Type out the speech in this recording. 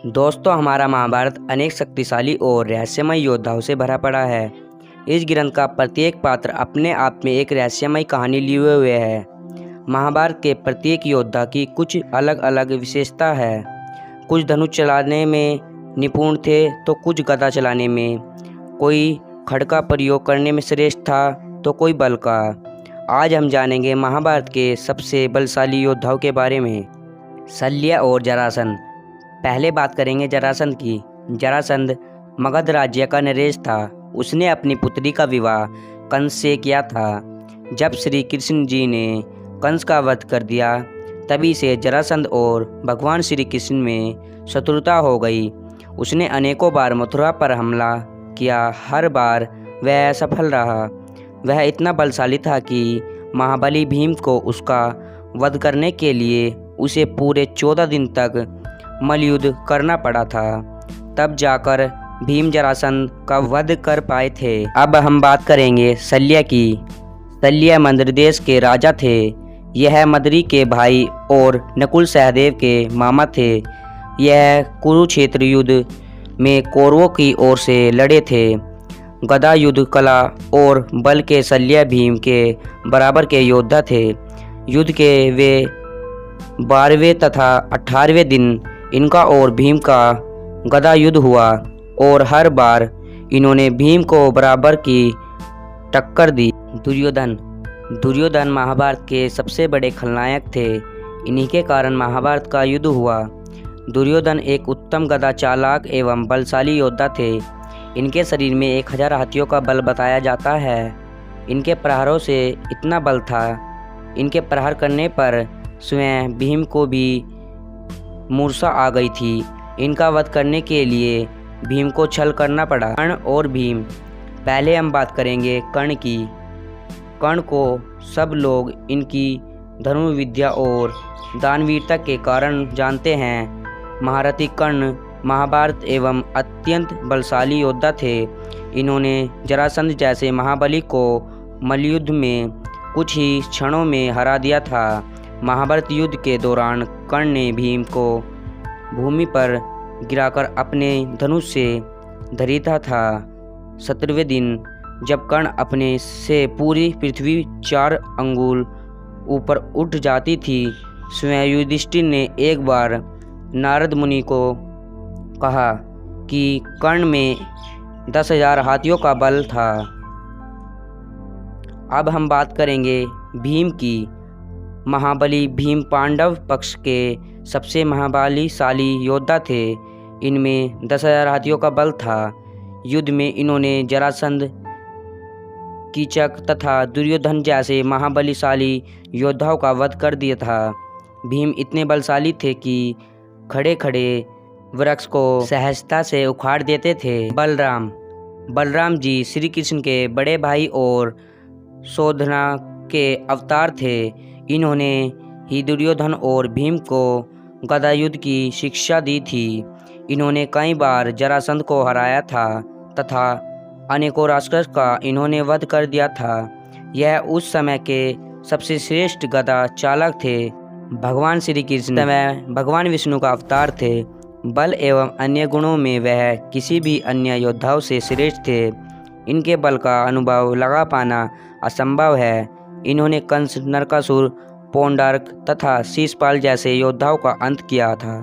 दोस्तों, हमारा महाभारत अनेक शक्तिशाली और रहस्यमय योद्धाओं से भरा पड़ा है। इस ग्रंथ का प्रत्येक पात्र अपने आप में एक रहस्यमय कहानी लिए हुए है। महाभारत के प्रत्येक योद्धा की कुछ अलग अलग विशेषता है। कुछ धनुष चलाने में निपुण थे तो कुछ गदा चलाने में, कोई खड़का प्रयोग करने में श्रेष्ठ था तो कोई बल का। आज हम जानेंगे महाभारत के सबसे बलशाली योद्धाओं के बारे में। शल्य और जरासंध। पहले बात करेंगे जरासंध की। जरासंध मगध राज्य का नरेश था। उसने अपनी पुत्री का विवाह कंस से किया था। जब श्री कृष्ण जी ने कंस का वध कर दिया, तभी से जरासंध और भगवान श्री कृष्ण में शत्रुता हो गई। उसने अनेकों बार मथुरा पर हमला किया, हर बार वह सफल रहा। वह इतना बलशाली था कि महाबली भीम को उसका वध करने के लिए उसे पूरे 14 दिन तक मल्लयुद्ध करना पड़ा था। तब जाकर भीम जरासंध का वध कर पाए थे। अब हम बात करेंगे शल्य की। शल्य मद्र देश के राजा थे। यह मद्री के भाई और नकुल सहदेव के मामा थे। यह कुरुक्षेत्र युद्ध में कौरवों की ओर से लड़े थे। गदा युद्ध कला और बल के शल्य भीम के बराबर के योद्धा थे। युद्ध के वे 12वें तथा 18वें दिन इनका और भीम का गदा युद्ध हुआ और हर बार इन्होंने भीम को बराबर की टक्कर दी। दुर्योधन महाभारत के सबसे बड़े खलनायक थे। इन्हीं के कारण महाभारत का युद्ध हुआ। दुर्योधन एक उत्तम गदा चालक एवं बलशाली योद्धा थे। इनके शरीर में 1000 हाथियों का बल बताया जाता है। इनके प्रहारों से इतना बल था, इनके प्रहार करने पर स्वयं भीम को भी मूर्छा आ गई थी। इनका वध करने के लिए भीम को छल करना पड़ा। कर्ण और भीम। पहले हम बात करेंगे कर्ण की। कर्ण को सब लोग इनकी धनुर्विद्या और दानवीरता के कारण जानते हैं। महारथी कर्ण महाभारत एवं अत्यंत बलशाली योद्धा थे। इन्होंने जरासंध जैसे महाबली को मल्लयुद्ध में कुछ ही क्षणों में हरा दिया था। महाभारत युद्ध के दौरान कर्ण ने भीम को भूमि पर गिराकर अपने धनुष से धरीता था। 17वें दिन जब कर्ण अपने से पूरी पृथ्वी 4 अंगुल ऊपर उठ जाती थी, स्वयं युधिष्ठिर ने एक बार नारद मुनि को कहा कि कर्ण में 10,000 हाथियों का बल था। अब हम बात करेंगे भीम की। महाबली भीम पांडव पक्ष के सबसे महाबलीशाली योद्धा थे। इनमें 10,000 हाथियों का बल था। युद्ध में इन्होंने जरासंध, कीचक तथा दुर्योधन जैसे महाबलीशाली योद्धाओं का वध कर दिया था। भीम इतने बलशाली थे कि खड़े खड़े वृक्ष को सहजता से उखाड़ देते थे। बलराम जी श्री कृष्ण के बड़े भाई और शोधना के अवतार थे। इन्होंने ही दुर्योधन और भीम को गदा युद्ध की शिक्षा दी थी। इन्होंने कई बार जरासंध को हराया था तथा अनेकों राक्षस का इन्होंने वध कर दिया था। यह उस समय के सबसे श्रेष्ठ गदा चालक थे। भगवान श्री कृष्ण भगवान विष्णु का अवतार थे। बल एवं अन्य गुणों में वह किसी भी अन्य योद्धाओं से श्रेष्ठ थे। इनके बल का अनुभव लगा पाना असंभव है। इन्होंने कंस, नरकासुर, पोंडार्क तथा शीशपाल जैसे योद्धाओं का अंत किया था।